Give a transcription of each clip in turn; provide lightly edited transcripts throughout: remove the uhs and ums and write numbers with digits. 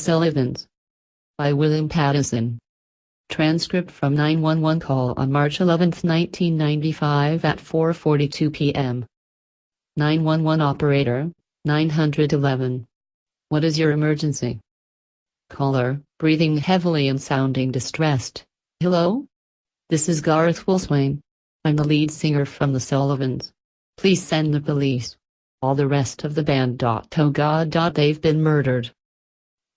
Sullivans. By William Pattison. Transcript from 911 call on March 11, 1995 at 4:42 p.m. 911 operator, 911. What is your emergency? Caller, breathing heavily and sounding distressed. Hello? This is Garth Wilswain. I'm the lead singer from the Sullivans. Please send the police. All the rest of the band. Oh God. They've been murdered.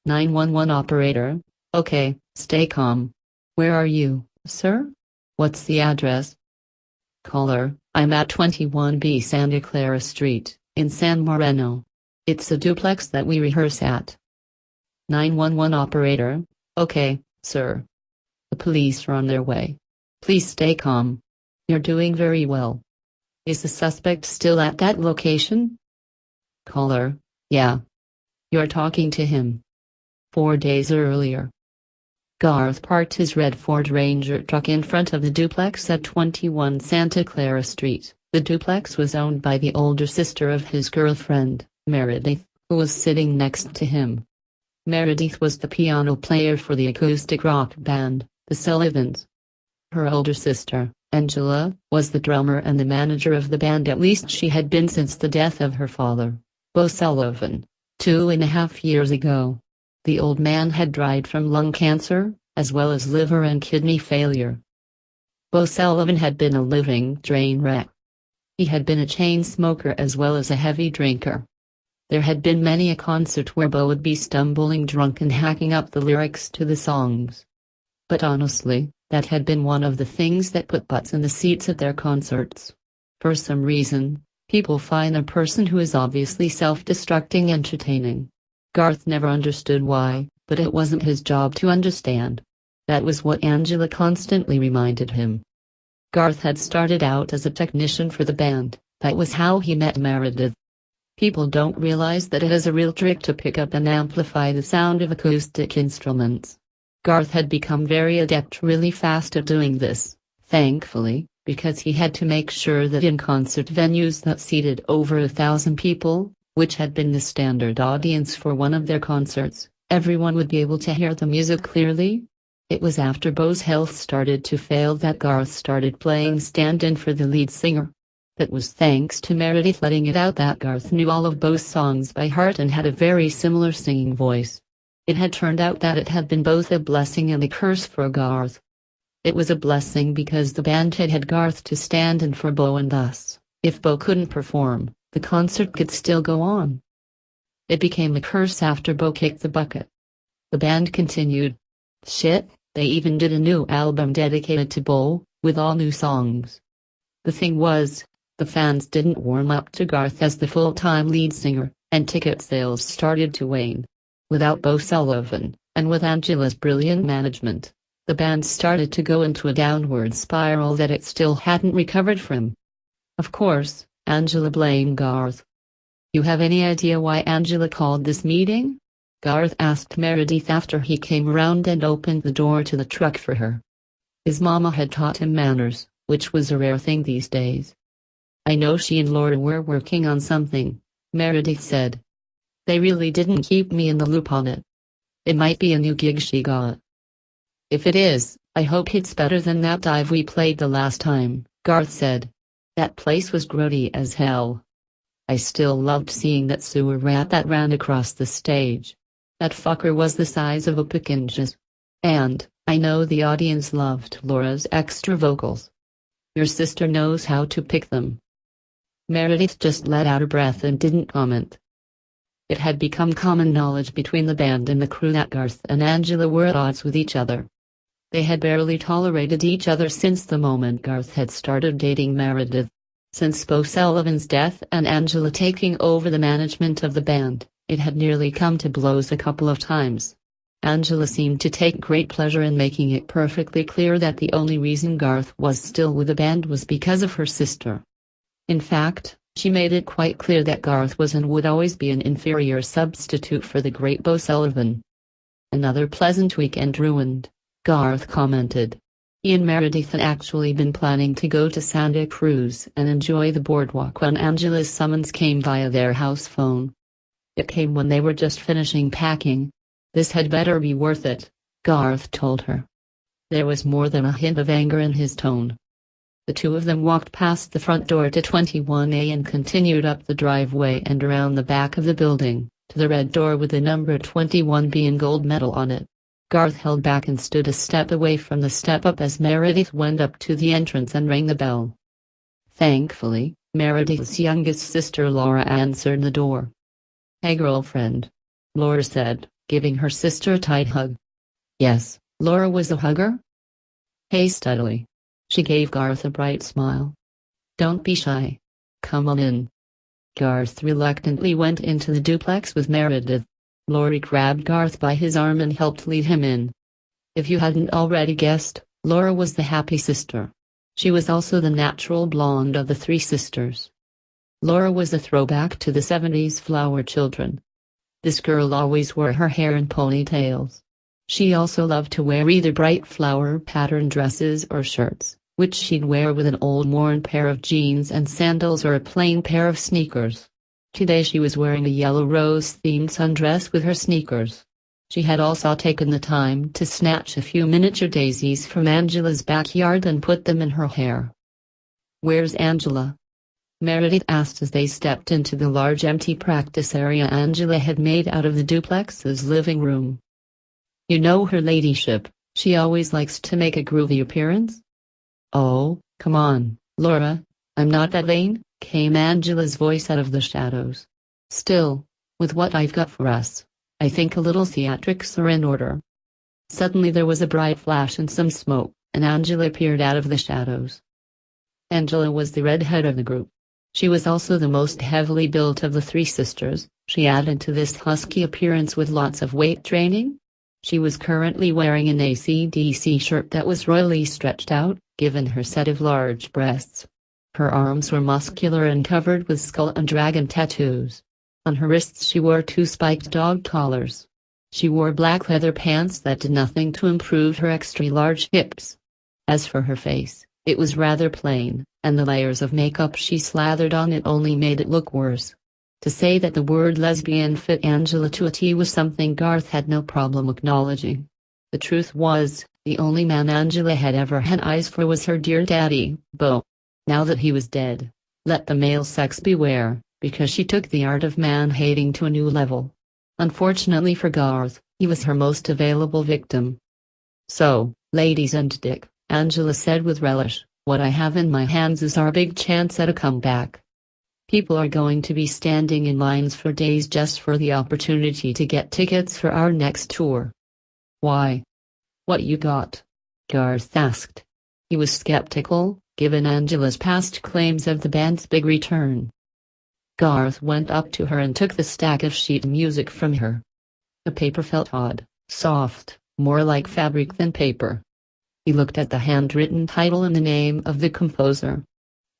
911 operator. Okay, stay calm. Where are you, sir? What's the address? Caller, I'm at 21B Santa Clara Street, in San Moreno. It's a duplex that we rehearse at. 911 operator. Okay, sir. The police are on their way. Please stay calm. You're doing very well. Is the suspect still at that location? Caller, yeah. You're talking to him. 4 days earlier, Garth parked his red Ford Ranger truck in front of the duplex at 21 Santa Clara Street. The duplex was owned by the older sister of his girlfriend, Meredith, who was sitting next to him. Meredith was the piano player for the acoustic rock band, the Sullivans. Her older sister, Angela, was the drummer and the manager of the band, at least she had been since the death of her father, Bo Sullivan, 2.5 years ago. The old man had died from lung cancer, as well as liver and kidney failure. Bo Sullivan had been a living train wreck. He had been a chain smoker as well as a heavy drinker. There had been many a concert where Bo would be stumbling drunk and hacking up the lyrics to the songs. But honestly, that had been one of the things that put butts in the seats at their concerts. For some reason, people find a person who is obviously self-destructing entertaining. Garth never understood why, but it wasn't his job to understand. That was what Angela constantly reminded him. Garth had started out as a technician for the band. That was how he met Meredith. People don't realize that it is a real trick to pick up and amplify the sound of acoustic instruments. Garth had become very adept really fast at doing this, thankfully, because he had to make sure that in concert venues that seated over 1,000 people, which had been the standard audience for one of their concerts, everyone would be able to hear the music clearly. It was after Bo's health started to fail that Garth started playing stand-in for the lead singer. That was thanks to Meredith letting it out that Garth knew all of Bo's songs by heart and had a very similar singing voice. It had turned out that it had been both a blessing and a curse for Garth. It was a blessing because the band had Garth to stand in for Bo, and thus, if Bo couldn't perform, the concert could still go on. It became a curse after Bo kicked the bucket. The band continued. Shit, they even did a new album dedicated to Bo, with all new songs. The thing was, the fans didn't warm up to Garth as the full-time lead singer, and ticket sales started to wane. Without Bo Sullivan, and with Angela's brilliant management, the band started to go into a downward spiral that it still hadn't recovered from. Of course, Angela blamed Garth. You have any idea why Angela called this meeting? Garth asked Meredith after he came around and opened the door to the truck for her. His mama had taught him manners, which was a rare thing these days. I know she and Laura were working on something, Meredith said. They really didn't keep me in the loop on it. It might be a new gig she got. If it is, I hope it's better than that dive we played the last time, Garth said. That place was grody as hell. I still loved seeing that sewer rat that ran across the stage. That fucker was the size of a Pekingese. And, I know the audience loved Laura's extra vocals. Your sister knows how to pick them. Meredith just let out a breath and didn't comment. It had become common knowledge between the band and the crew that Garth and Angela were at odds with each other. They had barely tolerated each other since the moment Garth had started dating Meredith. Since Bo Sullivan's death and Angela taking over the management of the band, it had nearly come to blows a couple of times. Angela seemed to take great pleasure in making it perfectly clear that the only reason Garth was still with the band was because of her sister. In fact, she made it quite clear that Garth was and would always be an inferior substitute for the great Bo Sullivan. Another pleasant weekend ruined, Garth commented. He and Meredith had actually been planning to go to Santa Cruz and enjoy the boardwalk when Angela's summons came via their house phone. It came when they were just finishing packing. This had better be worth it, Garth told her. There was more than a hint of anger in his tone. The two of them walked past the front door to 21A and continued up the driveway and around the back of the building, to the red door with the number 21B in gold metal on it. Garth held back and stood a step away from the step-up as Meredith went up to the entrance and rang the bell. Thankfully, Meredith's youngest sister Laura answered the door. "Hey girlfriend," Laura said, giving her sister a tight hug. Yes, Laura was a hugger. Hastily. She gave Garth a bright smile. "Don't be shy. Come on in." Garth reluctantly went into the duplex with Meredith. Laura grabbed Garth by his arm and helped lead him in. If you hadn't already guessed, Laura was the happy sister. She was also the natural blonde of the three sisters. Laura was a throwback to the 70s flower children. This girl always wore her hair in ponytails. She also loved to wear either bright flower pattern dresses or shirts, which she'd wear with an old worn pair of jeans and sandals or a plain pair of sneakers. Today she was wearing a yellow rose-themed sundress with her sneakers. She had also taken the time to snatch a few miniature daisies from Angela's backyard and put them in her hair. "Where's Angela?" Meredith asked as they stepped into the large empty practice area Angela had made out of the duplex's living room. "You know her ladyship, she always likes to make a groovy appearance." "Oh, come on, Laura, I'm not that vain," came Angela's voice out of the shadows. "Still, with what I've got for us, I think a little theatrics are in order." Suddenly there was a bright flash and some smoke, and Angela appeared out of the shadows. Angela was the redhead of the group. She was also the most heavily built of the three sisters. She added to this husky appearance with lots of weight training. She was currently wearing an AC/DC shirt that was royally stretched out, given her set of large breasts. Her arms were muscular and covered with skull and dragon tattoos. On her wrists she wore two spiked dog collars. She wore black leather pants that did nothing to improve her extra-large hips. As for her face, it was rather plain, and the layers of makeup she slathered on it only made it look worse. To say that the word lesbian fit Angela to a T was something Garth had no problem acknowledging. The truth was, the only man Angela had ever had eyes for was her dear daddy, Bo. Now that he was dead, let the male sex beware, because she took the art of man-hating to a new level. Unfortunately for Garth, he was her most available victim. "So, ladies and Dick," Angela said with relish, "what I have in my hands is our big chance at a comeback. People are going to be standing in lines for days just for the opportunity to get tickets for our next tour." "Why? What you got?" Garth asked. He was skeptical, given Angela's past claims of the band's big return. Garth went up to her and took the stack of sheet music from her. The paper felt odd, soft, more like fabric than paper. He looked at the handwritten title and the name of the composer.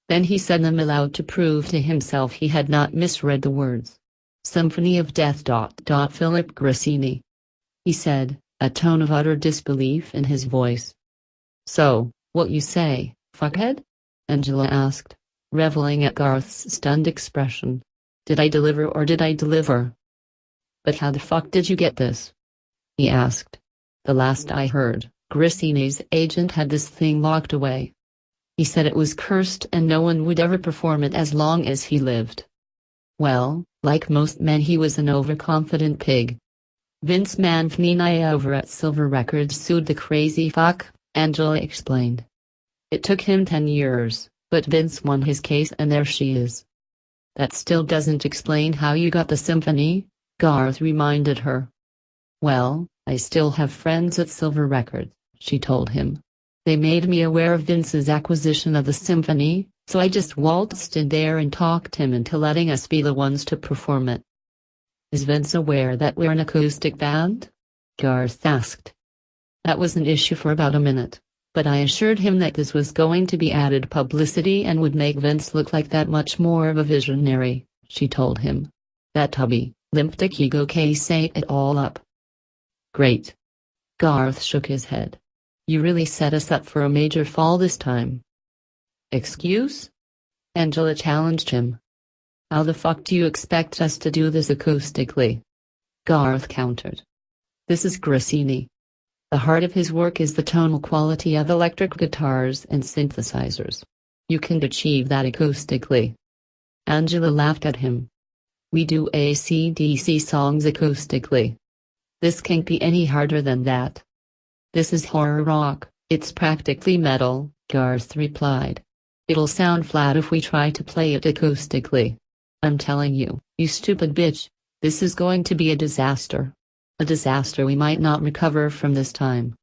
Then he said them aloud to prove to himself he had not misread the words. "Symphony of Death. Philip Grissini," he said, a tone of utter disbelief in his voice. "So, what you say, fuckhead?" Angela asked, reveling at Garth's stunned expression. "Did I deliver or did I deliver?" "But how the fuck did you get this?" he asked. "The last I heard, Grissini's agent had this thing locked away. He said it was cursed and no one would ever perform it as long as he lived." Well, like most men he was an overconfident pig. "Vince Manfredi over at Silver Records sued the crazy fuck," Angela explained. "It took him 10 years, but Vince won his case and there she is." "That still doesn't explain how you got the Symphony," Garth reminded her. "Well, I still have friends at Silver Records," she told him. "They made me aware of Vince's acquisition of the Symphony, so I just waltzed in there and talked him into letting us be the ones to perform it." "Is Vince aware that we're an acoustic band?" Garth asked. "That was an issue for about a minute, but I assured him that this was going to be added publicity and would make Vince look like that much more of a visionary," she told him. "That tubby, limp-dick ego case ate it all up." "Great." Garth shook his head. "You really set us up for a major fall this time." "Excuse?" Angela challenged him. "How the fuck do you expect us to do this acoustically?" Garth countered. This is Grissini. The heart of his work is the tonal quality of electric guitars and synthesizers. You can achieve that acoustically. Angela laughed at him. We do AC/DC songs acoustically. This can't be any harder than that. This is horror rock, it's practically metal, Garth replied. It'll sound flat if we try to play it acoustically. I'm telling you, you stupid bitch, this is going to be a disaster. A disaster we might not recover from this time.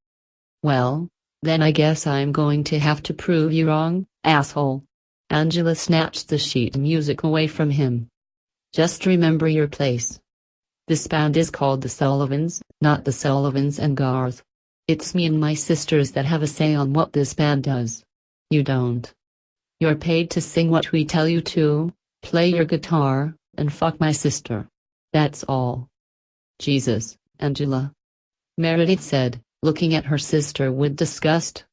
Well, then I guess I'm going to have to prove you wrong, asshole. Angela snatched the sheet music away from him. Just remember your place. This band is called the Sullivans, not the Sullivans and Garth. It's me and my sisters that have a say on what this band does. You don't. You're paid to sing what we tell you to, play your guitar, and fuck my sister. That's all. Jesus, Angela. Meredith said, looking at her sister with disgust.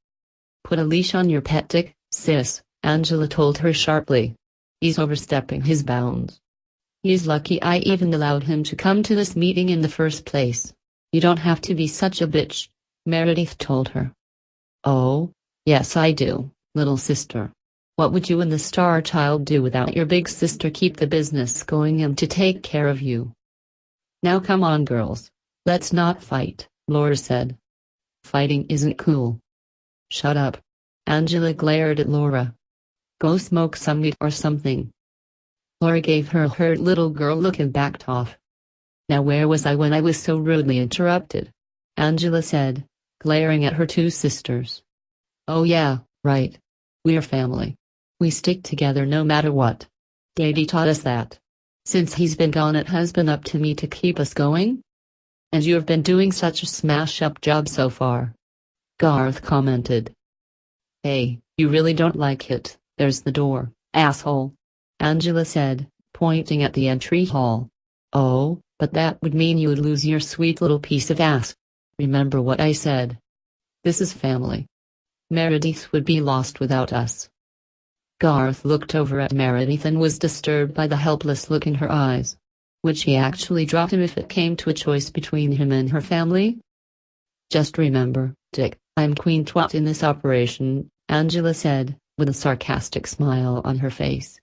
Put a leash on your pet dick, sis, Angela told her sharply. He's overstepping his bounds. He's lucky I even allowed him to come to this meeting in the first place. You don't have to be such a bitch, Meredith told her. Oh, yes I do, little sister. What would you and the star child do without your big sister? Keep the business going and to take care of you. Now come on girls, let's not fight, Laura said. Fighting isn't cool. Shut up. Angela glared at Laura. Go smoke some weed or something. Laura gave her a hurt little girl look and backed off. Now where was I when I was so rudely interrupted? Angela said, glaring at her two sisters. Oh yeah, right. We're family. We stick together no matter what. Daddy taught us that. Since he's been gone it has been up to me to keep us going. And you've been doing such a smash-up job so far. Garth commented. Hey, you really don't like it, there's the door, asshole. Angela said, pointing at the entry hall. Oh, but that would mean you'd lose your sweet little piece of ass. Remember what I said. This is family. Meredith would be lost without us. Garth looked over at Meredith and was disturbed by the helpless look in her eyes. Would she actually drop him if it came to a choice between him and her family? Just remember, Dick, I'm queen twat in this operation, Angela said, with a sarcastic smile on her face.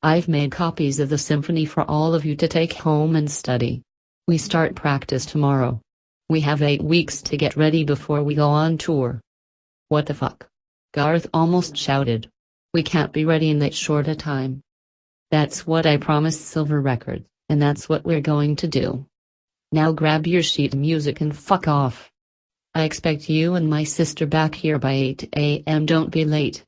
I've made copies of the symphony for all of you to take home and study. We start practice tomorrow. We have 8 weeks to get ready before we go on tour. What the fuck? Garth almost shouted. We can't be ready in that short a time. That's what I promised Silver Records, and that's what we're going to do. Now grab your sheet music and fuck off. I expect you and my sister back here by 8 a.m. Don't be late.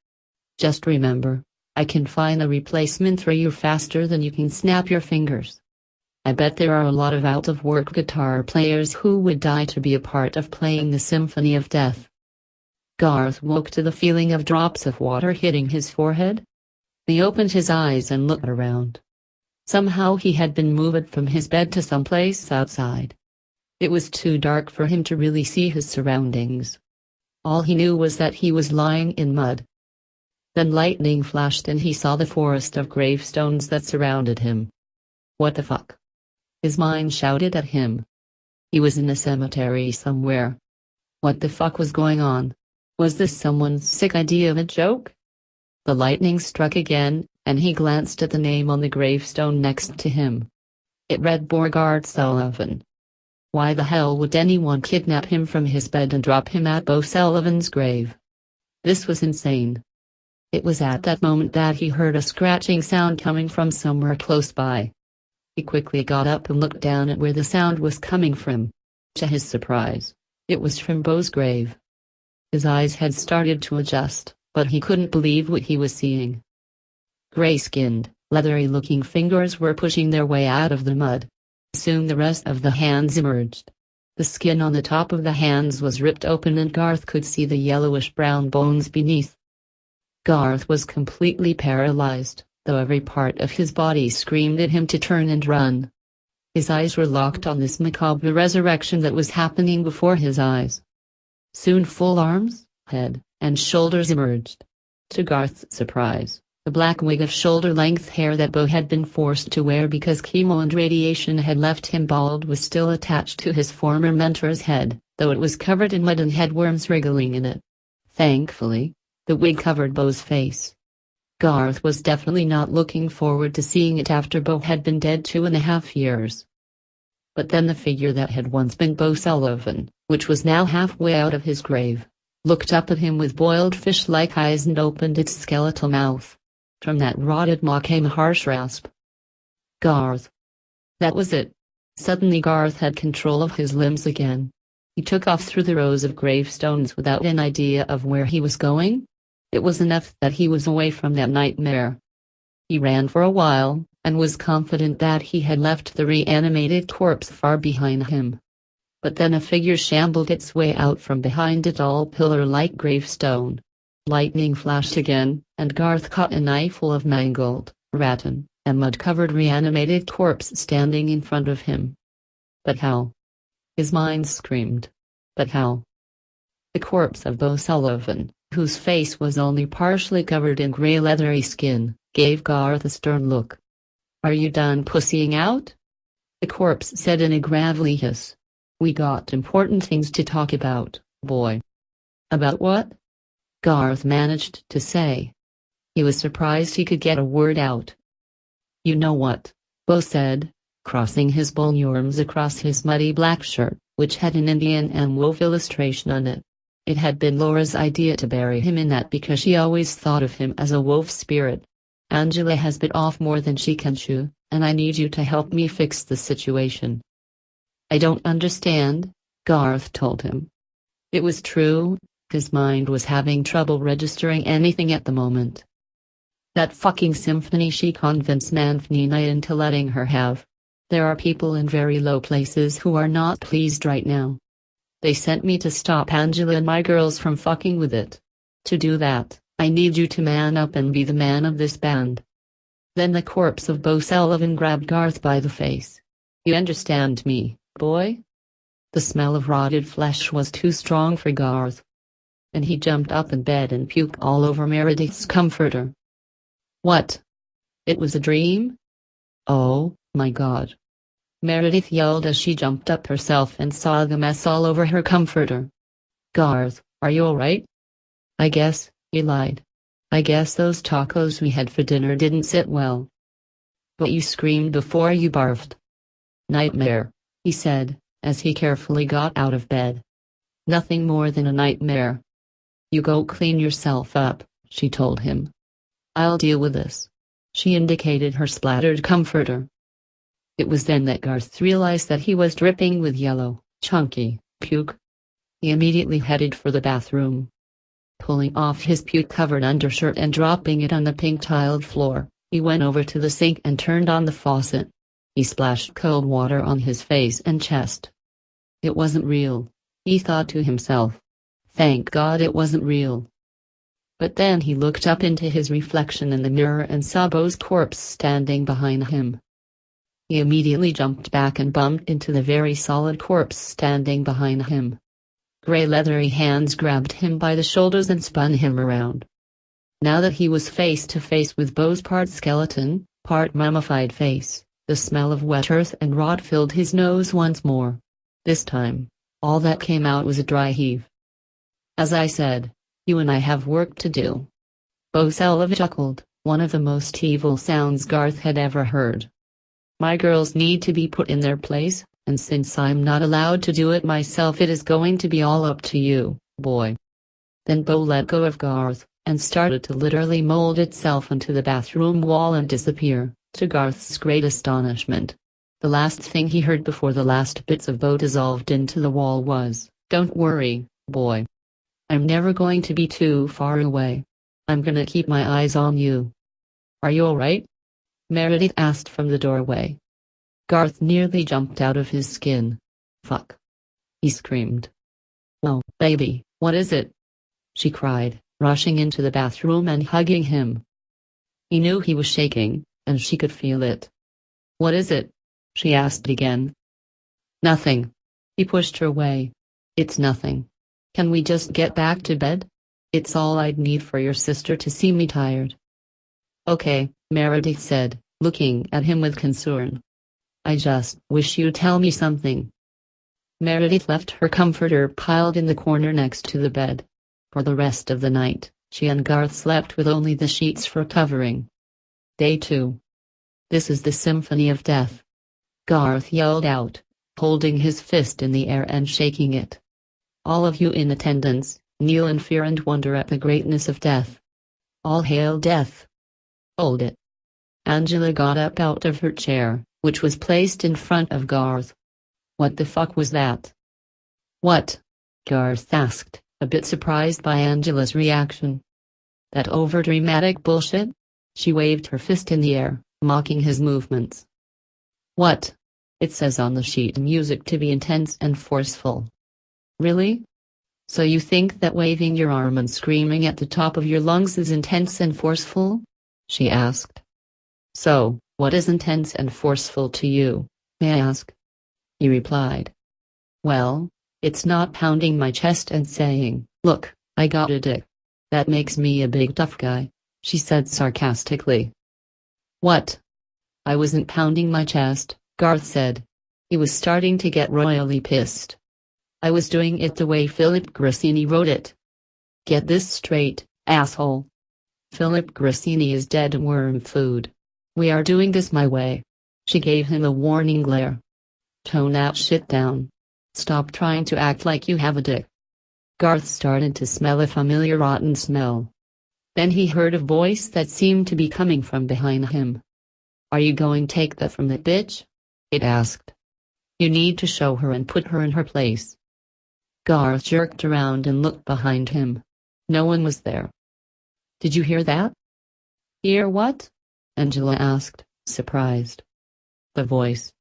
Just remember, I can find a replacement for you faster than you can snap your fingers. I bet there are a lot of out-of-work guitar players who would die to be a part of playing the Symphony of Death. Garth woke to the feeling of drops of water hitting his forehead. He opened his eyes and looked around. Somehow he had been moved from his bed to someplace outside. It was too dark for him to really see his surroundings. All he knew was that he was lying in mud. Then lightning flashed and he saw the forest of gravestones that surrounded him. What the fuck? His mind shouted at him. He was in a cemetery somewhere. What the fuck was going on? Was this someone's sick idea of a joke? The lightning struck again, and he glanced at the name on the gravestone next to him. It read Bo Sullivan. Why the hell would anyone kidnap him from his bed and drop him at Bo Sullivan's grave? This was insane. It was at that moment that he heard a scratching sound coming from somewhere close by. He quickly got up and looked down at where the sound was coming from. To his surprise, it was from Bo's grave. His eyes had started to adjust, but he couldn't believe what he was seeing. Gray-skinned, leathery-looking fingers were pushing their way out of the mud. Soon the rest of the hands emerged. The skin on the top of the hands was ripped open and Garth could see the yellowish-brown bones beneath. Garth was completely paralyzed, though every part of his body screamed at him to turn and run. His eyes were locked on this macabre resurrection that was happening before his eyes. Soon full arms, head, and shoulders emerged. To Garth's surprise, The black wig of shoulder-length hair that Bo had been forced to wear because chemo and radiation had left him bald was still attached to his former mentor's head, though it was covered in mud and had worms wriggling in it. Thankfully, the wig covered Bo's face. Garth was definitely not looking forward to seeing it after Bo had been dead 2.5 years. But then the figure that had once been Bo Sullivan, which was now halfway out of his grave, looked up at him with boiled fish-like eyes and opened its skeletal mouth. From that rotted maw came a harsh rasp. Garth. That was it. Suddenly Garth had control of his limbs again. He took off through the rows of gravestones without an idea of where he was going. It was enough that he was away from that nightmare. He ran for a while, and was confident that he had left the reanimated corpse far behind him. But then a figure shambled its way out from behind a tall pillar-like gravestone. Lightning flashed again, and Garth caught an eyeful of mangled, rotten, and mud-covered reanimated corpse standing in front of him. But how? His mind screamed. But how? The corpse of Bo Sullivan, whose face was only partially covered in grey leathery skin, gave Garth a stern look. "Are you done pussying out?" the corpse said in a gravelly hiss. "We got important things to talk about, boy." "About what?" Garth managed to say. He was surprised he could get a word out. "You know what," Bo said, crossing his bony arms across his muddy black shirt, which had an Indian and wolf illustration on it. It had been Laura's idea to bury him in that because she always thought of him as a wolf spirit. "Angela has bit off more than she can chew, and I need you to help me fix the situation." "I don't understand," Garth told him. It was true. His mind was having trouble registering anything at the moment. That fucking Symphony she convinced Manfnina into letting her have. There are people in very low places who are not pleased right now. They sent me to stop Angela and my girls from fucking with it. To do that, I need you to man up and be the man of this band. Then the corpse of Bo Sullivan grabbed Garth by the face. "You understand me, boy?" The smell of rotted flesh was too strong for Garth, and he jumped up in bed and puked all over Meredith's comforter. "What? It was a dream?" "Oh, my God." Meredith yelled as she jumped up herself and saw the mess all over her comforter. "Garth, are you alright?" "I guess," he lied. "I guess those tacos we had for dinner didn't sit well." "But you screamed before you barfed." "Nightmare," he said, as he carefully got out of bed. "Nothing more than a nightmare." "You go clean yourself up," she told him. "I'll deal with this." She indicated her splattered comforter. It was then that Garth realized that he was dripping with yellow, chunky puke. He immediately headed for the bathroom. Pulling off his puke-covered undershirt and dropping it on the pink-tiled floor, he went over to the sink and turned on the faucet. He splashed cold water on his face and chest. It wasn't real, he thought to himself. Thank God it wasn't real. But then he looked up into his reflection in the mirror and saw Bo's corpse standing behind him. He immediately jumped back and bumped into the very solid corpse standing behind him. Gray leathery hands grabbed him by the shoulders and spun him around. Now that he was face to face with Bo's part skeleton, part mummified face, the smell of wet earth and rot filled his nose once more. This time, all that came out was a dry heave. "As I said, you and I have work to do." Bo Sullivan chuckled, one of the most evil sounds Garth had ever heard. "My girls need to be put in their place, and since I'm not allowed to do it myself, it is going to be all up to you, boy." Then Bo let go of Garth, and started to literally mold itself onto the bathroom wall and disappear, to Garth's great astonishment. The last thing he heard before the last bits of Bo dissolved into the wall was, "Don't worry, boy. I'm never going to be too far away. I'm gonna keep my eyes on you." "Are you alright?" Meredith asked from the doorway. Garth nearly jumped out of his skin. "Fuck!" he screamed. "Oh, baby, what is it?" she cried, rushing into the bathroom and hugging him. He knew he was shaking, and she could feel it. "What is it?" she asked again. "Nothing." He pushed her away. "It's nothing. Can we just get back to bed? It's all I'd need for your sister to see me tired." Okay, Meredith said, looking at him with concern. I just wish you'd tell me something. Meredith left her comforter piled in the corner next to the bed. For the rest of the night, she and Garth slept with only the sheets for covering. Day 2. This is the Symphony of Death. Garth yelled out, holding his fist in the air and shaking it. All of you in attendance, kneel in fear and wonder at the greatness of death. All hail death. Hold it. Angela got up out of her chair, which was placed in front of Garth. What the fuck was that? What? Garth asked, a bit surprised by Angela's reaction. That overdramatic bullshit? She waved her fist in the air, mocking his movements. What? It says on the sheet music to be intense and forceful. Really? So you think that waving your arm and screaming at the top of your lungs is intense and forceful? She asked. So, what is intense and forceful to you, may I ask? He replied. Well, it's not pounding my chest and saying, look, I got a dick. That makes me a big tough guy, she said sarcastically. What? I wasn't pounding my chest, Garth said. He was starting to get royally pissed. I was doing it the way Philip Grissini wrote it. Get this straight, asshole. Philip Grissini is dead worm food. We are doing this my way. She gave him a warning glare. Tone that shit down. Stop trying to act like you have a dick. Garth started to smell a familiar rotten smell. Then he heard a voice that seemed to be coming from behind him. Are you going to take that from that bitch? It asked. You need to show her and put her in her place. Garth jerked around and looked behind him. No one was there. Did you hear that? Hear what? Angela asked, surprised. The voice.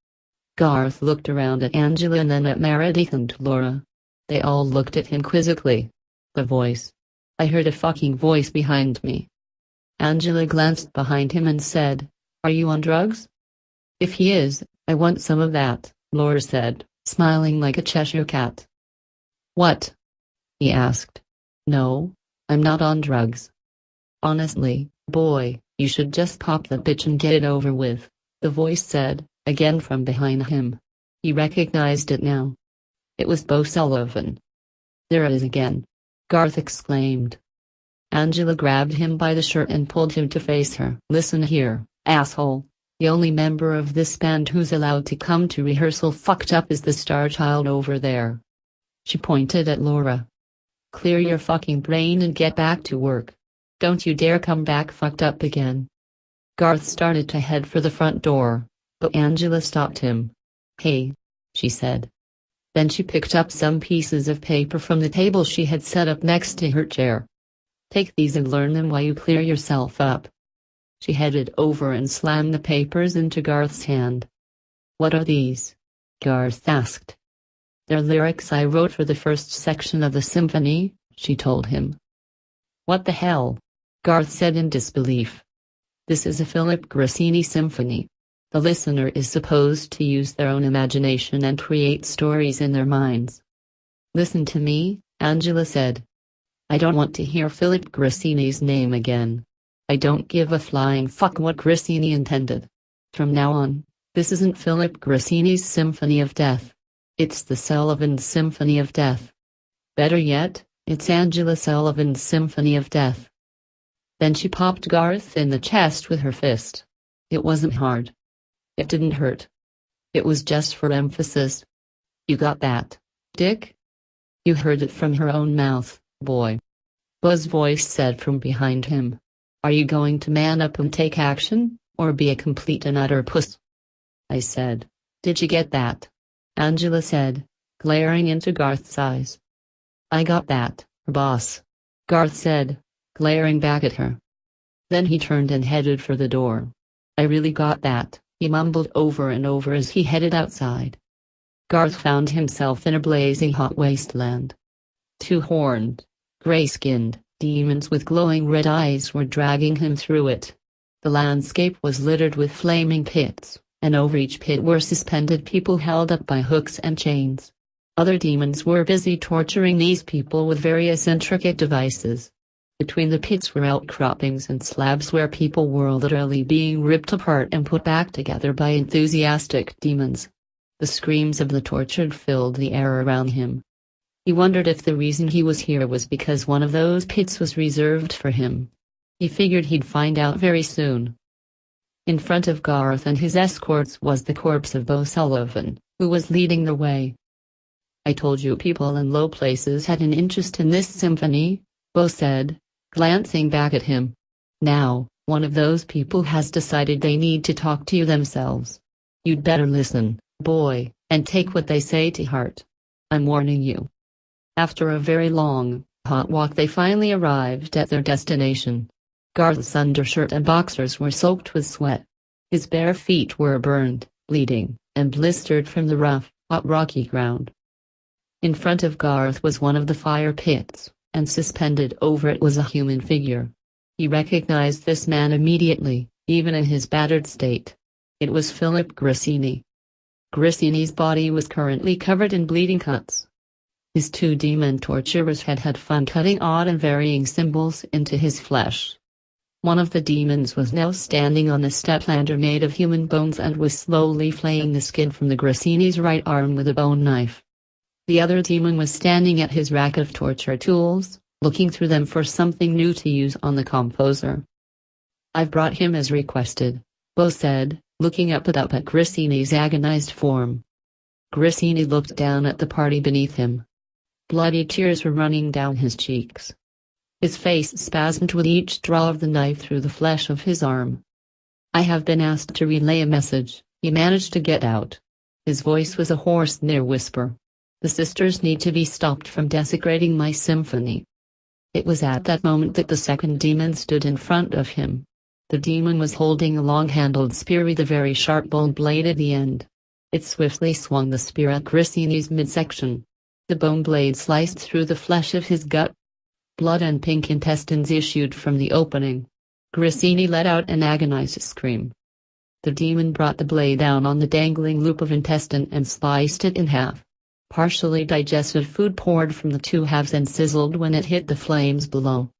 Garth looked around at Angela and then at Meredith and Laura. They all looked at him quizzically. The voice. I heard a fucking voice behind me. Angela glanced behind him and said, Are you on drugs? If he is, I want some of that, Laura said, smiling like a Cheshire cat. What? He asked. No, I'm not on drugs. Honestly, boy, you should just pop the bitch and get it over with, the voice said, again from behind him. He recognized it now. It was Bo Sullivan. There it is again, Garth exclaimed. Angela grabbed him by the shirt and pulled him to face her. Listen here, asshole. The only member of this band who's allowed to come to rehearsal fucked up is the star child over there. She pointed at Laura. Clear your fucking brain and get back to work. Don't you dare come back fucked up again. Garth started to head for the front door, but Angela stopped him. Hey, she said. Then she picked up some pieces of paper from the table she had set up next to her chair. Take these and learn them while you clear yourself up. She headed over and slammed the papers into Garth's hand. What are these? Garth asked. They're lyrics I wrote for the first section of the symphony, she told him. What the hell? Garth said in disbelief. This is a Philip Grissini symphony. The listener is supposed to use their own imagination and create stories in their minds. Listen to me, Angela said. I don't want to hear Philip Grissini's name again. I don't give a flying fuck what Grissini intended. From now on, this isn't Philip Grissini's Symphony of Death. It's the Sullivans' Symphony of Death. Better yet, it's Angela Sullivan's Symphony of Death. Then she popped Garth in the chest with her fist. It wasn't hard. It didn't hurt. It was just for emphasis. You got that, Dick? You heard it from her own mouth, boy. Bo's voice said from behind him. Are you going to man up and take action, or be a complete and utter puss? I said. Did you get that? Angela said, glaring into Garth's eyes. I got that, boss. Garth said, glaring back at her. Then he turned and headed for the door. I really got that, he mumbled over and over as he headed outside. Garth found himself in a blazing hot wasteland. Two horned, gray-skinned demons with glowing red eyes were dragging him through it. The landscape was littered with flaming pits, and over each pit were suspended people held up by hooks and chains. Other demons were busy torturing these people with various intricate devices. Between the pits were outcroppings and slabs where people were literally being ripped apart and put back together by enthusiastic demons. The screams of the tortured filled the air around him. He wondered if the reason he was here was because one of those pits was reserved for him. He figured he'd find out very soon. In front of Garth and his escorts was the corpse of Bo Sullivan, who was leading the way. "I told you people in low places had an interest in this symphony," Bo said, glancing back at him. "Now, one of those people has decided they need to talk to you themselves. You'd better listen, boy, and take what they say to heart. I'm warning you." After a very long, hot walk they finally arrived at their destination. Garth's undershirt and boxers were soaked with sweat. His bare feet were burned, bleeding, and blistered from the rough, hot rocky ground. In front of Garth was one of the fire pits, and suspended over it was a human figure. He recognized this man immediately, even in his battered state. It was Philip Grissini. Grissini's body was currently covered in bleeding cuts. His two demon torturers had had fun cutting odd and varying symbols into his flesh. One of the demons was now standing on a step-ladder made of human bones and was slowly flaying the skin from the Grissini's right arm with a bone knife. The other demon was standing at his rack of torture tools, looking through them for something new to use on the composer. "I've brought him as requested," Bo said, looking up at Grissini's agonized form. Grissini looked down at the party beneath him. Bloody tears were running down his cheeks. His face spasmed with each draw of the knife through the flesh of his arm. "I have been asked to relay a message," he managed to get out. His voice was a hoarse near whisper. "The sisters need to be stopped from desecrating my symphony." It was at that moment that the second demon stood in front of him. The demon was holding a long-handled spear with a very sharp bone blade at the end. It swiftly swung the spear at Grissini's midsection. The bone blade sliced through the flesh of his gut. Blood and pink intestines issued from the opening. Grissini let out an agonized scream. The demon brought the blade down on the dangling loop of intestine and sliced it in half. Partially digested food poured from the two halves and sizzled when it hit the flames below.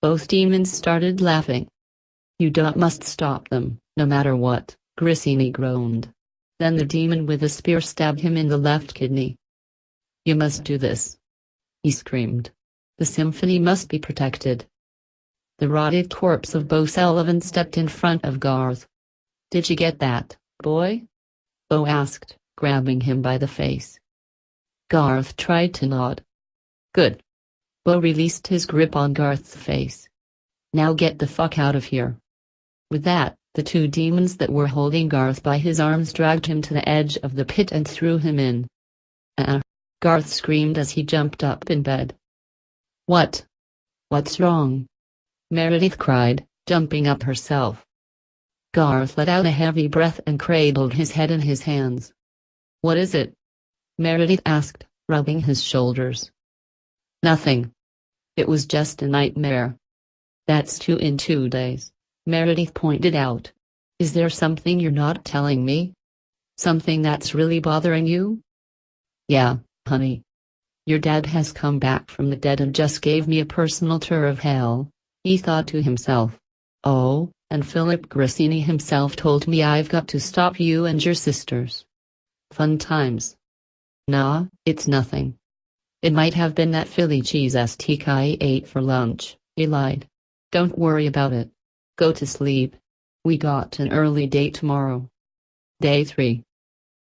Both demons started laughing. "You must stop them, no matter what," Grissini groaned. Then the demon with the spear stabbed him in the left kidney. "You must do this," he screamed. "The symphony must be protected." The rotted corpse of Bo Sullivan stepped in front of Garth. "Did you get that, boy?" Bo asked, grabbing him by the face. Garth tried to nod. "Good." Bo released his grip on Garth's face. "Now get the fuck out of here." With that, the two demons that were holding Garth by his arms dragged him to the edge of the pit and threw him in. Garth screamed as he jumped up in bed. "What? What's wrong?" Meredith cried, jumping up herself. Garth let out a heavy breath and cradled his head in his hands. "What is it?" Meredith asked, rubbing his shoulders. "Nothing. It was just a nightmare." "That's 2 in 2 days," Meredith pointed out. "Is there something you're not telling me? Something that's really bothering you?" "Yeah, honey. Your dad has come back from the dead and just gave me a personal tour of hell," he thought to himself. "Oh, and Philip Grissini himself told me I've got to stop you and your sisters. Fun times." "Nah, it's nothing. It might have been that Philly cheese steak I ate for lunch," he lied. "Don't worry about it. Go to sleep. We got an early date tomorrow." Day 3.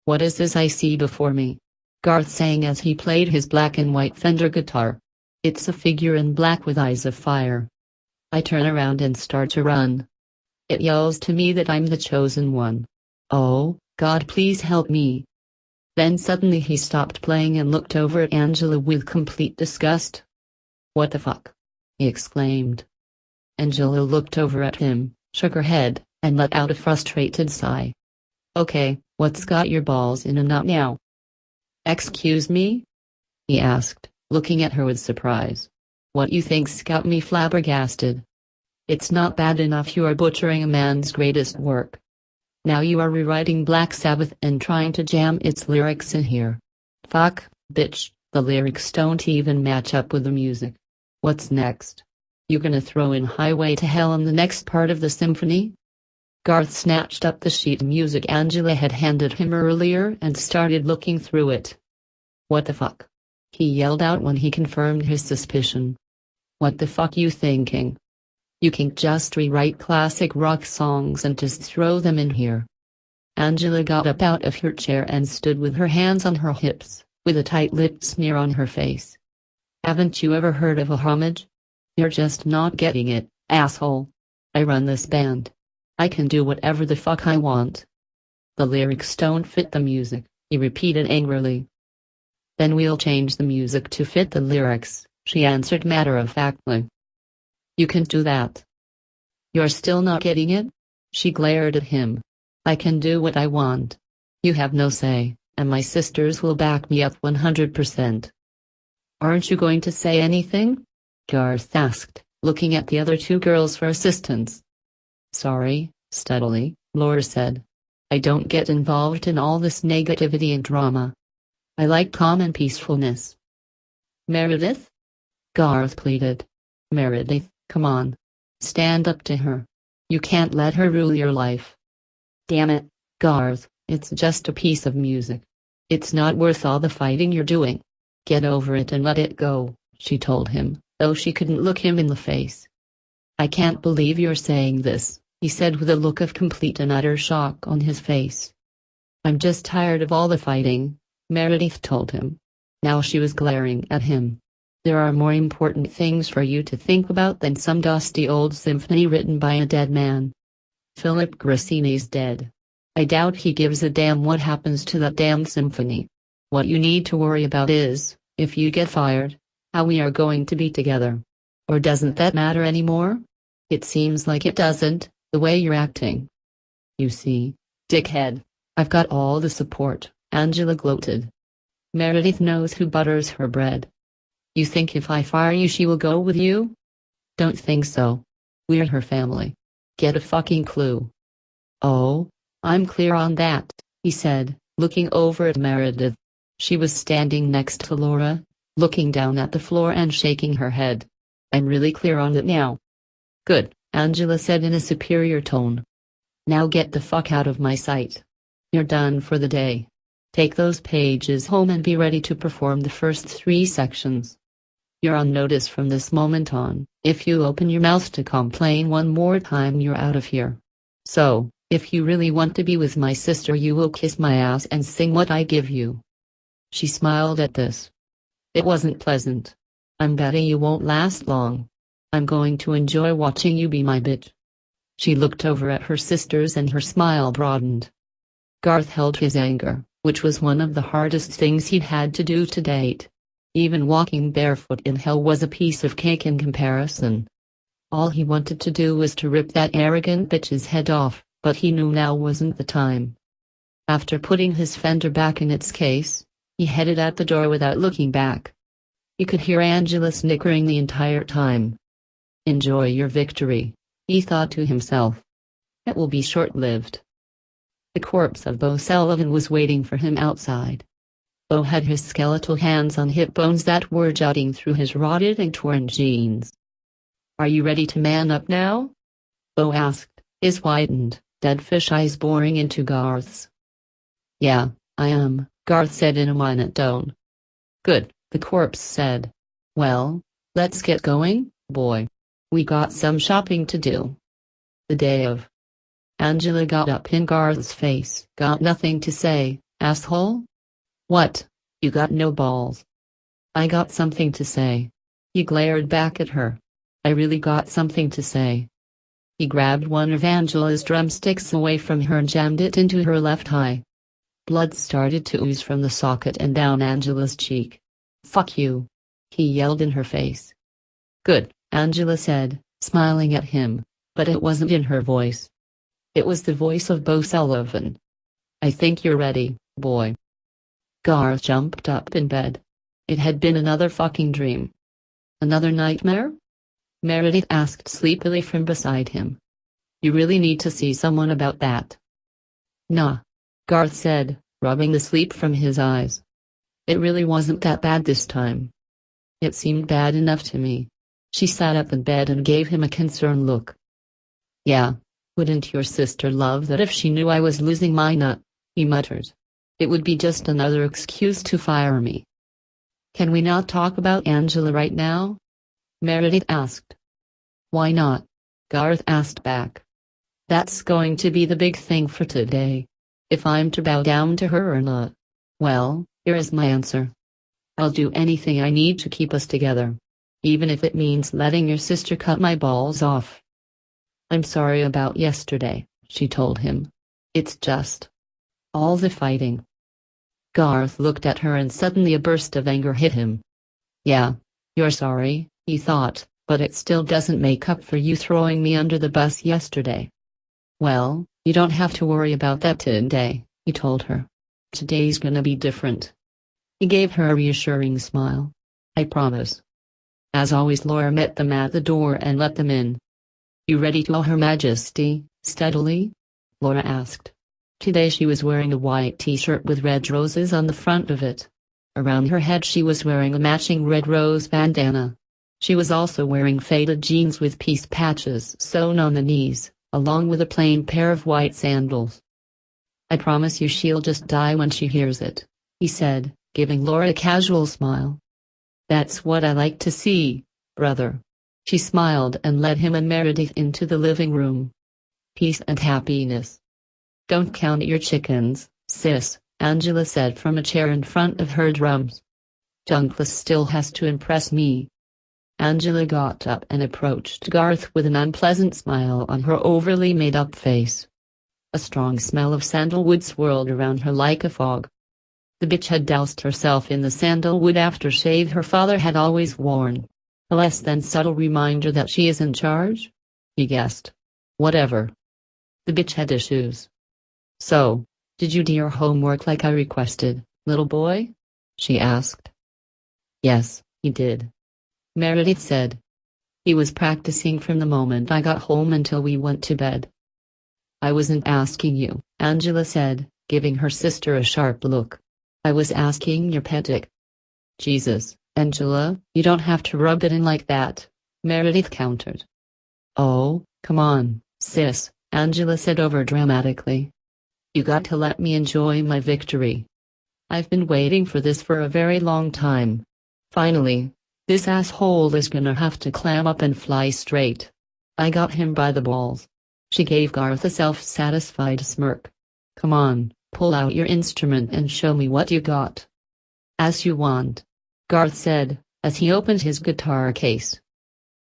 "What is this I see before me?" Garth sang as he played his black and white Fender guitar. "It's a figure in black with eyes of fire. I turn around and start to run. It yells to me that I'm the chosen one. Oh, God, please help me." Then suddenly he stopped playing and looked over at Angela with complete disgust. "What the fuck?" he exclaimed. Angela looked over at him, shook her head, and let out a frustrated sigh. "Okay, what's got your balls in a knot now?" "Excuse me?" he asked, looking at her with surprise. "What you think's got me flabbergasted? It's not bad enough you are butchering a man's greatest work. Now you are rewriting Black Sabbath and trying to jam its lyrics in here. Fuck, bitch, the lyrics don't even match up with the music. What's next?" You gonna throw in Highway to Hell in the next part of the symphony? Garth snatched up the sheet of music Angela had handed him earlier and started looking through it. What the fuck? He yelled out when he confirmed his suspicion. What the fuck you thinking? You can't just rewrite classic rock songs and just throw them in here. Angela got up out of her chair and stood with her hands on her hips, with a tight-lipped sneer on her face. Haven't you ever heard of a homage? You're just not getting it, asshole. I run this band. I can do whatever the fuck I want. The lyrics don't fit the music, he repeated angrily. Then we'll change the music to fit the lyrics, she answered matter-of-factly. You can do that. You're still not getting it? She glared at him. I can do what I want. You have no say, and my sisters will back me up 100%. Aren't you going to say anything? Garth asked, looking at the other two girls for assistance. Sorry, steadily, Laura said. I don't get involved in all this negativity and drama. I like calm and peacefulness. Meredith? Garth pleaded. Meredith, come on. Stand up to her. You can't let her rule your life. Damn it, Garth, it's just a piece of music. It's not worth all the fighting you're doing. Get over it and let it go, she told him, though she couldn't look him in the face. I can't believe you're saying this, he said with a look of complete and utter shock on his face. I'm just tired of all the fighting, Meredith told him. Now she was glaring at him. There are more important things for you to think about than some dusty old symphony written by a dead man. Philip Grissini's dead. I doubt he gives a damn what happens to that damn symphony. What you need to worry about is, if you get fired, how we are going to be together. Or doesn't that matter anymore? It seems like it doesn't, the way you're acting. You see, dickhead, I've got all the support, Angela gloated. Meredith knows who butters her bread. You think if I fire you she will go with you? Don't think so. We're her family. Get a fucking clue. Oh, I'm clear on that, he said, looking over at Meredith. She was standing next to Laura, looking down at the floor and shaking her head. I'm really clear on it now. Good, Angela said in a superior tone. Now get the fuck out of my sight. You're done for the day. Take those pages home and be ready to perform the first 3 sections. You're on notice from this moment on. If you open your mouth to complain one more time you're out of here. So, if you really want to be with my sister you will kiss my ass and sing what I give you. She smiled at this. It wasn't pleasant. I'm betting you won't last long. I'm going to enjoy watching you be my bitch. She looked over at her sisters and her smile broadened. Garth held his anger, which was one of the hardest things he'd had to do to date. Even walking barefoot in hell was a piece of cake in comparison. All he wanted to do was to rip that arrogant bitch's head off, but he knew now wasn't the time. After putting his fender back in its case, he headed out the door without looking back. He could hear Angela snickering the entire time. Enjoy your victory, he thought to himself. It will be short-lived. The corpse of Bo Sullivan was waiting for him outside. Bo had his skeletal hands on hip bones that were jutting through his rotted and torn jeans. Are you ready to man up now? Bo asked, his widened, dead fish eyes boring into Garth's. Yeah, I am, Garth said in a monotone. Good, the corpse said. Well, let's get going, boy. We got some shopping to do. The day of. Angela got up in Garth's face. Got nothing to say, asshole? What? You got no balls. I got something to say. He glared back at her. I really got something to say. He grabbed one of Angela's drumsticks away from her and jammed it into her left eye. Blood started to ooze from the socket and down Angela's cheek. Fuck you. He yelled in her face. Good, Angela said, smiling at him, but it wasn't in her voice. It was the voice of Bo Sullivan. I think you're ready, boy. Garth jumped up in bed. It had been another fucking dream. Another nightmare? Meredith asked sleepily from beside him. You really need to see someone about that. Nah. Garth said, rubbing the sleep from his eyes. It really wasn't that bad this time. It seemed bad enough to me. She sat up in bed and gave him a concerned look. Yeah, wouldn't your sister love that if she knew I was losing my nut? He muttered. It would be just another excuse to fire me. Can we not talk about Angela right now? Meredith asked. Why not? Garth asked back. That's going to be the big thing for today. If I'm to bow down to her or not. Well, here is my answer. I'll do anything I need to keep us together. Even if it means letting your sister cut my balls off. I'm sorry about yesterday, she told him. It's just all the fighting. Garth looked at her and suddenly a burst of anger hit him. Yeah, you're sorry, he thought, but it still doesn't make up for you throwing me under the bus yesterday. Well, you don't have to worry about that today, he told her. Today's gonna be different. He gave her a reassuring smile. I promise. As always, Laura met them at the door and let them in. You ready to Her Majesty, steadily? Laura asked. Today she was wearing a white t-shirt with red roses on the front of it. Around her head she was wearing a matching red rose bandana. She was also wearing faded jeans with peace patches sewn on the knees, along with a plain pair of white sandals. I promise you she'll just die when she hears it, he said, giving Laura a casual smile. That's what I like to see, brother. She smiled and led him and Meredith into the living room. Peace and happiness. Don't count your chickens, sis, Angela said from a chair in front of her drums. Junkless still has to impress me. Angela got up and approached Garth with an unpleasant smile on her overly made-up face. A strong smell of sandalwood swirled around her like a fog. The bitch had doused herself in the sandalwood aftershave her father had always worn. A less than subtle reminder that she is in charge? He guessed. Whatever. The bitch had issues. So, did you do your homework like I requested, little boy? She asked. Yes, he did. Meredith said. He was practicing from the moment I got home until we went to bed. I wasn't asking you, Angela said, giving her sister a sharp look. I was asking your pedic. Jesus, Angela, you don't have to rub it in like that, Meredith countered. Oh, come on, sis, Angela said overdramatically. You got to let me enjoy my victory. I've been waiting for this for a very long time. Finally, this asshole is gonna have to clam up and fly straight. I got him by the balls. She gave Garth a self-satisfied smirk. Come on, pull out your instrument and show me what you got. As you want, Garth said, as he opened his guitar case.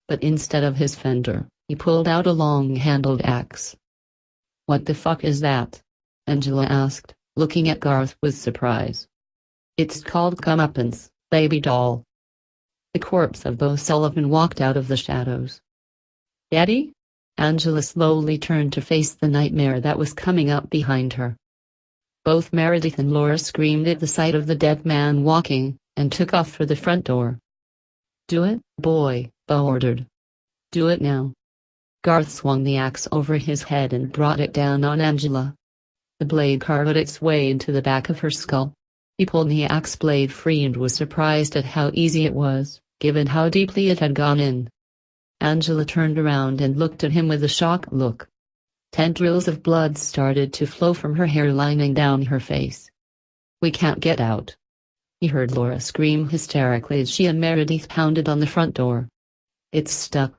But instead of his Fender, he pulled out a long-handled axe. What the fuck is that? Angela asked, looking at Garth with surprise. It's called comeuppance, baby doll. The corpse of Bo Sullivan walked out of the shadows. Daddy? Angela slowly turned to face the nightmare that was coming up behind her. Both Meredith and Laura screamed at the sight of the dead man walking, and took off for the front door. Do it, boy, Bo ordered. Do it now. Garth swung the axe over his head and brought it down on Angela. The blade carved its way into the back of her skull. He pulled the axe blade free and was surprised at how easy it was, given how deeply it had gone in. Angela turned around and looked at him with a shocked look. Tendrils of blood started to flow from her hair lining down her face. We can't get out. He heard Laura scream hysterically as she and Meredith pounded on the front door. It's stuck.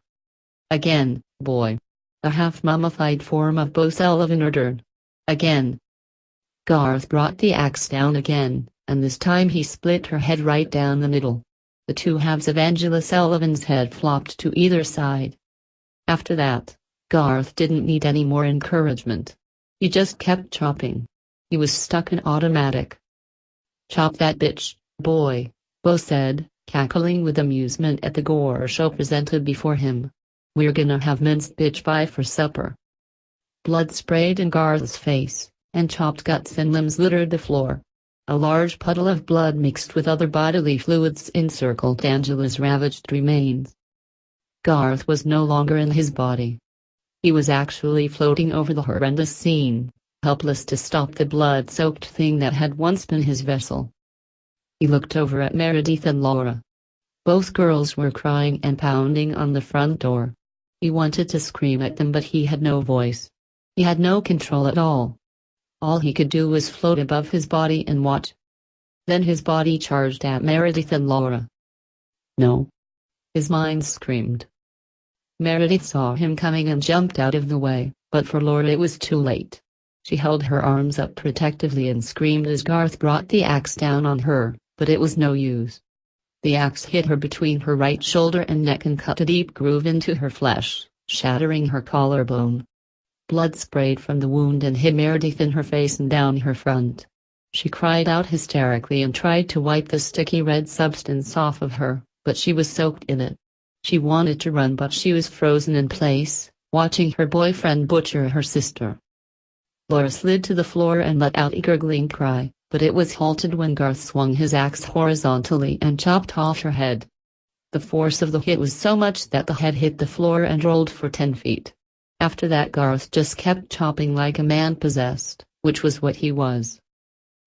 Again, boy. The half-mummified form of Bo Sullivan ordered. Again. Garth brought the axe down again, and this time he split her head right down the middle. The two halves of Angela Sullivan's head flopped to either side. After that, Garth didn't need any more encouragement. He just kept chopping. He was stuck in automatic. Chop that bitch, boy, Bo said, cackling with amusement at the gore show presented before him. We're gonna have minced bitch pie for supper. Blood sprayed in Garth's face, and chopped guts and limbs littered the floor. A large puddle of blood mixed with other bodily fluids encircled Angela's ravaged remains. Garth was no longer in his body. He was actually floating over the horrendous scene, helpless to stop the blood-soaked thing that had once been his vessel. He looked over at Meredith and Laura. Both girls were crying and pounding on the front door. He wanted to scream at them, but he had no voice. He had no control at all. All he could do was float above his body and watch. Then his body charged at Meredith and Laura. No. His mind screamed. Meredith saw him coming and jumped out of the way, but for Laura it was too late. She held her arms up protectively and screamed as Garth brought the axe down on her, but it was no use. The axe hit her between her right shoulder and neck and cut a deep groove into her flesh, shattering her collarbone. Blood sprayed from the wound and hit Meredith in her face and down her front. She cried out hysterically and tried to wipe the sticky red substance off of her, but she was soaked in it. She wanted to run, but she was frozen in place, watching her boyfriend butcher her sister. Laura slid to the floor and let out a gurgling cry, but it was halted when Garth swung his axe horizontally and chopped off her head. The force of the hit was so much that the head hit the floor and rolled for 10 feet. After that, Garth just kept chopping like a man possessed, which was what he was.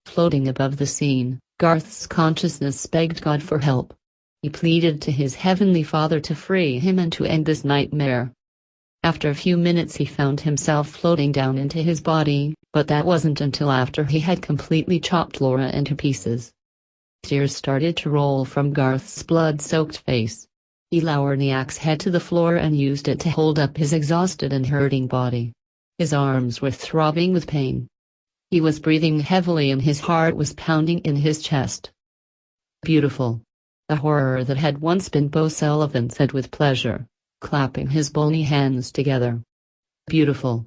Floating above the scene, Garth's consciousness begged God for help. He pleaded to his heavenly Father to free him and to end this nightmare. After a few minutes he found himself floating down into his body, but that wasn't until after he had completely chopped Laura into pieces. Tears started to roll from Garth's blood-soaked face. He lowered the axe head to the floor and used it to hold up his exhausted and hurting body. His arms were throbbing with pain. He was breathing heavily and his heart was pounding in his chest. Beautiful. The horror that had once been Bo Sullivan said with pleasure, clapping his bony hands together. Beautiful.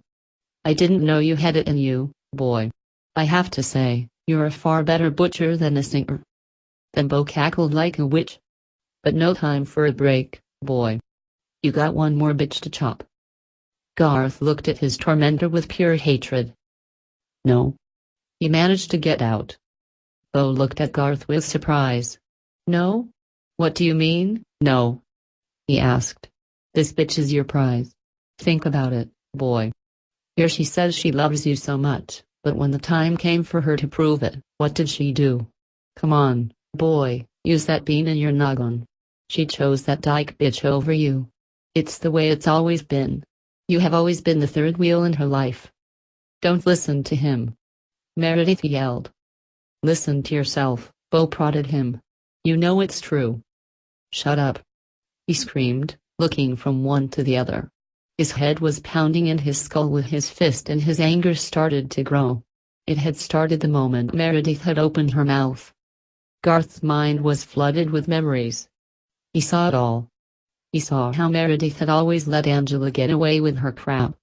I didn't know you had it in you, boy. I have to say, you're a far better butcher than a singer. Then Bo cackled like a witch. But no time for a break, boy. You got one more bitch to chop. Garth looked at his tormentor with pure hatred. No. He managed to get out. Bo looked at Garth with surprise. No? What do you mean, no? He asked. This bitch is your prize. Think about it, boy. Here she says she loves you so much, but when the time came for her to prove it, what did she do? Come on, boy, use that bean in your noggin. She chose that dyke bitch over you. It's the way it's always been. You have always been the third wheel in her life. Don't listen to him. Meredith yelled. Listen to yourself, Bo prodded him. You know it's true. Shut up. He screamed, looking from one to the other. His head was pounding in his skull with his fist and his anger started to grow. It had started the moment Meredith had opened her mouth. Garth's mind was flooded with memories. He saw it all. He saw how Meredith had always let Angela get away with her crap.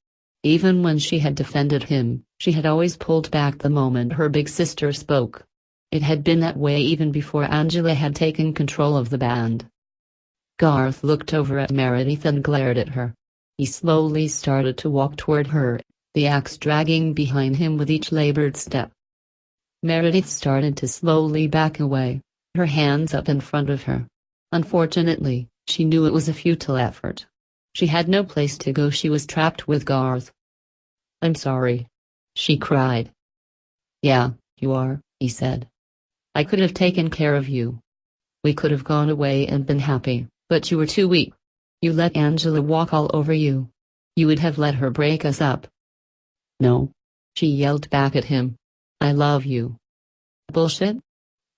Even when she had defended him, she had always pulled back the moment her big sister spoke. It had been that way even before Angela had taken control of the band. Garth looked over at Meredith and glared at her. He slowly started to walk toward her, the axe dragging behind him with each labored step. Meredith started to slowly back away, her hands up in front of her. Unfortunately, she knew it was a futile effort. She had no place to go, she was trapped with Garth. I'm sorry. She cried. Yeah, you are, he said. I could have taken care of you. We could have gone away and been happy, but you were too weak. You let Angela walk all over you. You would have let her break us up. No. She yelled back at him. I love you. Bullshit?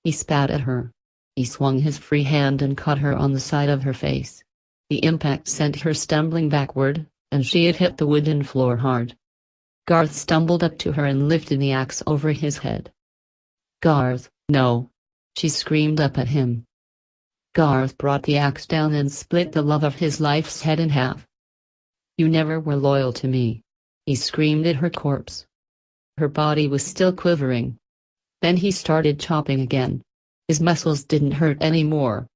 He spat at her. He swung his free hand and caught her on the side of her face. The impact sent her stumbling backward, and she had hit the wooden floor hard. Garth stumbled up to her and lifted the axe over his head. Garth, no. She screamed up at him. Garth brought the axe down and split the love of his life's head in half. You never were loyal to me. He screamed at her corpse. Her body was still quivering. Then he started chopping again. His muscles didn't hurt anymore.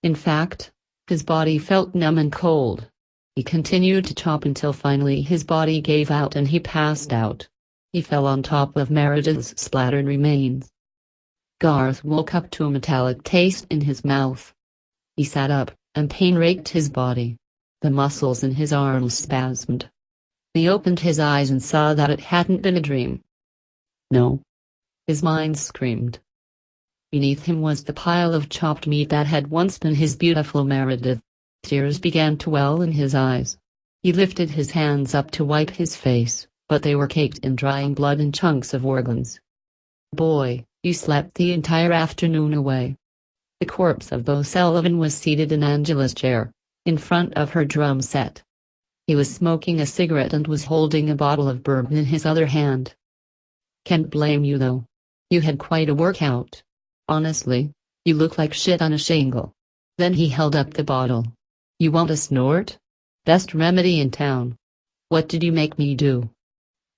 In fact, his body felt numb and cold. He continued to chop until finally his body gave out and he passed out. He fell on top of Meredith's splattered remains. Garth woke up to a metallic taste in his mouth. He sat up, and pain raked his body. The muscles in his arms spasmed. He opened his eyes and saw that it hadn't been a dream. No. His mind screamed. Beneath him was the pile of chopped meat that had once been his beautiful Meredith. Tears began to well in his eyes. He lifted his hands up to wipe his face, but they were caked in drying blood and chunks of organs. Boy, you slept the entire afternoon away. The corpse of Bo Sullivan was seated in Angela's chair, in front of her drum set. He was smoking a cigarette and was holding a bottle of bourbon in his other hand. Can't blame you though. You had quite a workout. Honestly, you look like shit on a shingle. Then he held up the bottle. You want a snort? Best remedy in town. What did you make me do?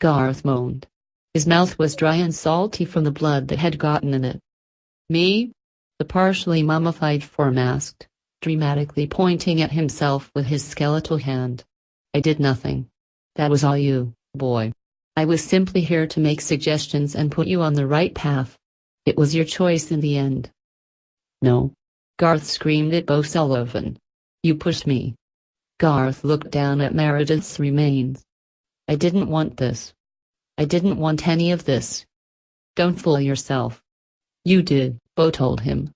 Garth moaned. His mouth was dry and salty from the blood that had gotten in it. Me? The partially mummified form asked, dramatically pointing at himself with his skeletal hand. I did nothing. That was all you, boy. I was simply here to make suggestions and put you on the right path. It was your choice in the end. No. Garth screamed at Bo Sullivan. You pushed me. Garth looked down at Meredith's remains. I didn't want this. I didn't want any of this. Don't fool yourself. You did, Bo told him.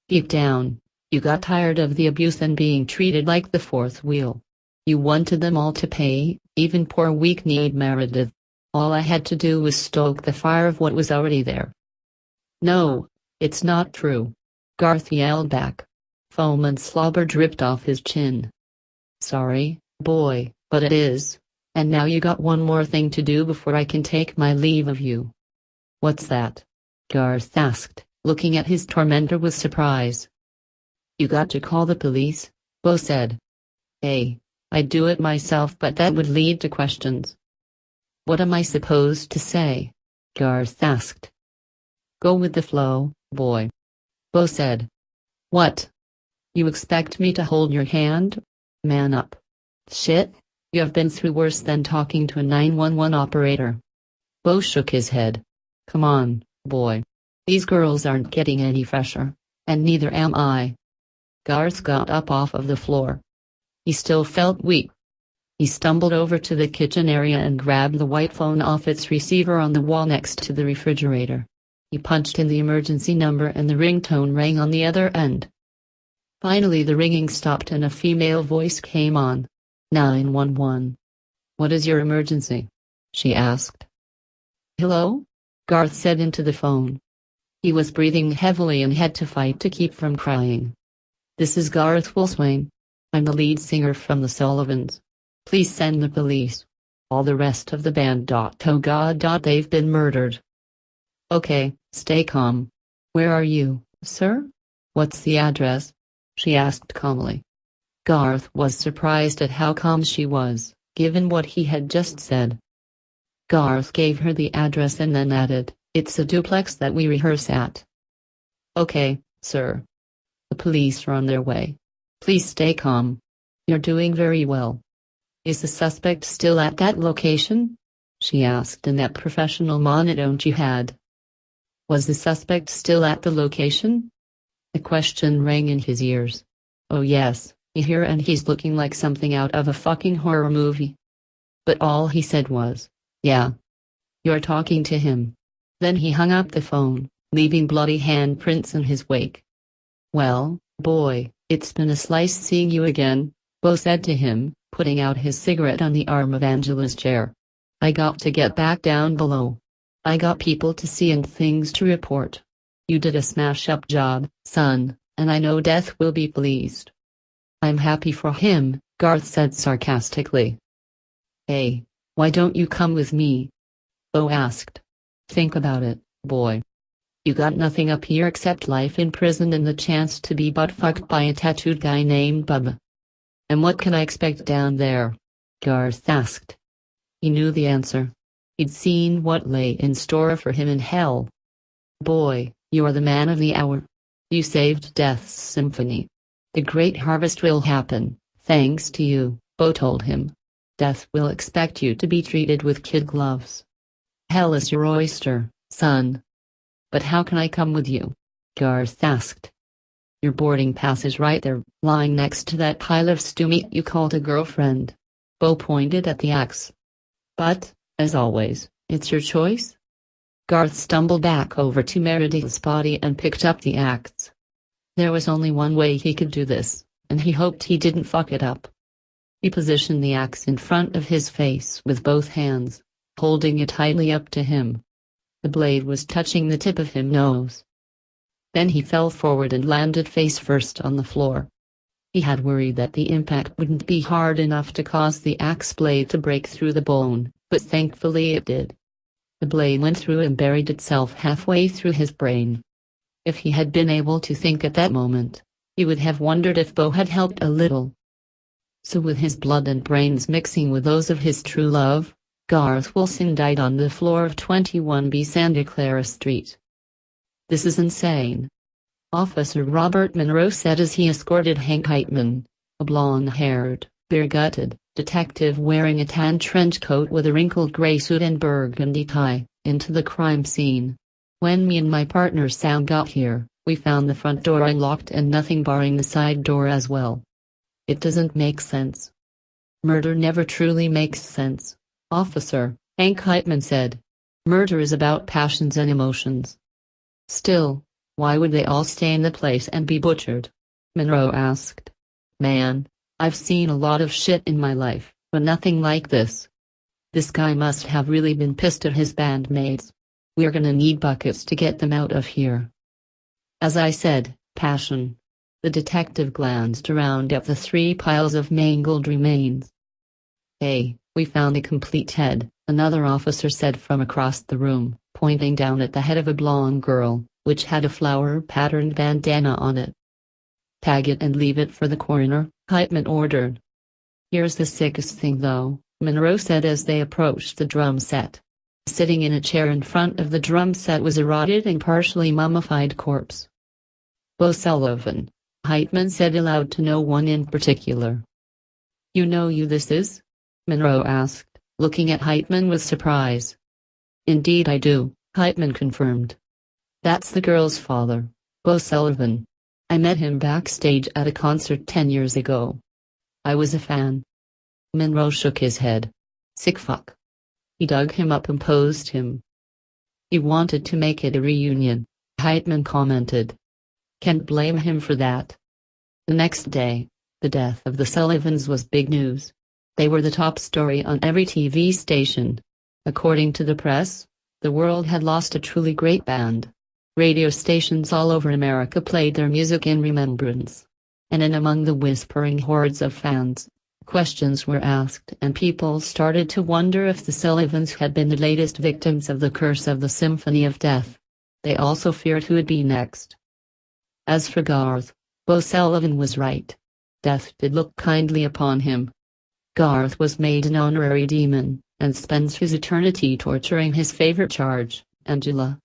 Deep down, you got tired of the abuse and being treated like the fourth wheel. You wanted them all to pay, even poor weak-kneed Meredith. All I had to do was stoke the fire of what was already there. No, it's not true. Garth yelled back. Foam and slobber dripped off his chin. Sorry, boy, but it is. And now you got one more thing to do before I can take my leave of you. What's that? Garth asked, looking at his tormentor with surprise. You got to call the police, Bo said. Hey, I'd do it myself, but that would lead to questions. What am I supposed to say? Garth asked. Go with the flow, boy. Bo said. What? You expect me to hold your hand? Man up. Shit, you have been through worse than talking to a 911 operator. Bo shook his head. Come on, boy. These girls aren't getting any fresher, and neither am I. Garth got up off of the floor. He still felt weak. He stumbled over to the kitchen area and grabbed the white phone off its receiver on the wall next to the refrigerator. He punched in the emergency number and the ringtone rang on the other end. Finally the ringing stopped and a female voice came on. 911. What is your emergency? She asked. Hello? Garth said into the phone. He was breathing heavily and had to fight to keep from crying. This is Garth Wilswain. I'm the lead singer from the Sullivans. Please send the police. All the rest of the band. Oh God. They've been murdered. Okay, stay calm. Where are you, sir? What's the address? She asked calmly. Garth was surprised at how calm she was, given what he had just said. Garth gave her the address and then added, It's a duplex that we rehearse at. Okay, sir. The police are on their way. Please stay calm. You're doing very well. Is the suspect still at that location? She asked in that professional monotone she had. Was the suspect still at the location? The question rang in his ears. Oh yes, here and he's looking like something out of a fucking horror movie. But all he said was, yeah. You're talking to him. Then he hung up the phone, leaving bloody handprints in his wake. Well, boy, it's been a slice seeing you again, Bo said to him, putting out his cigarette on the arm of Angela's chair. I got to get back down below. I got people to see and things to report. You did a smash-up job, son, and I know Death will be pleased. I'm happy for him, Garth said sarcastically. Hey, why don't you come with me? Bo asked. Think about it, boy. You got nothing up here except life in prison and the chance to be butt-fucked by a tattooed guy named Bubba. And what can I expect down there? Garth asked. He knew the answer. He'd seen what lay in store for him in hell. Boy, you're the man of the hour. You saved Death's symphony. The great harvest will happen, thanks to you, Bo told him. Death will expect you to be treated with kid gloves. Hell is your oyster, son. But how can I come with you? Garth asked. Your boarding pass is right there, lying next to that pile of stew meat you called a girlfriend. Bo pointed at the axe. But, as always, it's your choice. Garth stumbled back over to Meredith's body and picked up the axe. There was only one way he could do this, and he hoped he didn't fuck it up. He positioned the axe in front of his face with both hands, holding it tightly up to him. The blade was touching the tip of his nose. Then he fell forward and landed face first on the floor. He had worried that the impact wouldn't be hard enough to cause the axe blade to break through the bone, but thankfully it did. The blade went through and buried itself halfway through his brain. If he had been able to think at that moment, he would have wondered if Bo had helped a little. So with his blood and brains mixing with those of his true love, Garth Wilson died on the floor of 21B Santa Clara Street. "This is insane," Officer Robert Monroe said as he escorted Hank Heitman, a blonde-haired, beer-gutted detective wearing a tan trench coat with a wrinkled gray suit and burgundy tie, into the crime scene. "When me and my partner Sam got here, we found the front door unlocked and nothing barring the side door as well. It doesn't make sense." "Murder never truly makes sense, Officer," Hank Heitman said. "Murder is about passions and emotions." "Still, why would they all stay in the place and be butchered?" Monroe asked. "Man, I've seen a lot of shit in my life, but nothing like this. This guy must have really been pissed at his bandmates. We're gonna need buckets to get them out of here." "As I said, passion." The detective glanced around at the 3 piles of mangled remains. "Hey, we found a complete head," another officer said from across the room, pointing down at the head of a blonde girl, which had a flower-patterned bandana on it. "Tag it and leave it for the coroner," Heitman ordered. "Here's the sickest thing though," Monroe said as they approached the drum set. Sitting in a chair in front of the drum set was a rotted and partially mummified corpse. "Bo Sullivan," Heitman said aloud to no one in particular. "You know who this is?" Monroe asked, looking at Heitman with surprise. "Indeed I do," Heitman confirmed. "That's the girl's father, Bo Sullivan. I met him backstage at a concert 10 years ago. I was a fan." Monroe shook his head. "Sick fuck. He dug him up and posed him." "He wanted to make it a reunion," Heitman commented. "Can't blame him for that." The next day, the death of the Sullivans was big news. They were the top story on every TV station. According to the press, the world had lost a truly great band. Radio stations all over America played their music in remembrance. And in among the whispering hordes of fans, questions were asked and people started to wonder if the Sullivans had been the latest victims of the curse of the Symphony of Death. They also feared who would be next. As for Garth, Bo Sullivan was right. Death did look kindly upon him. Garth was made an honorary demon, and spends his eternity torturing his favorite charge, Angela.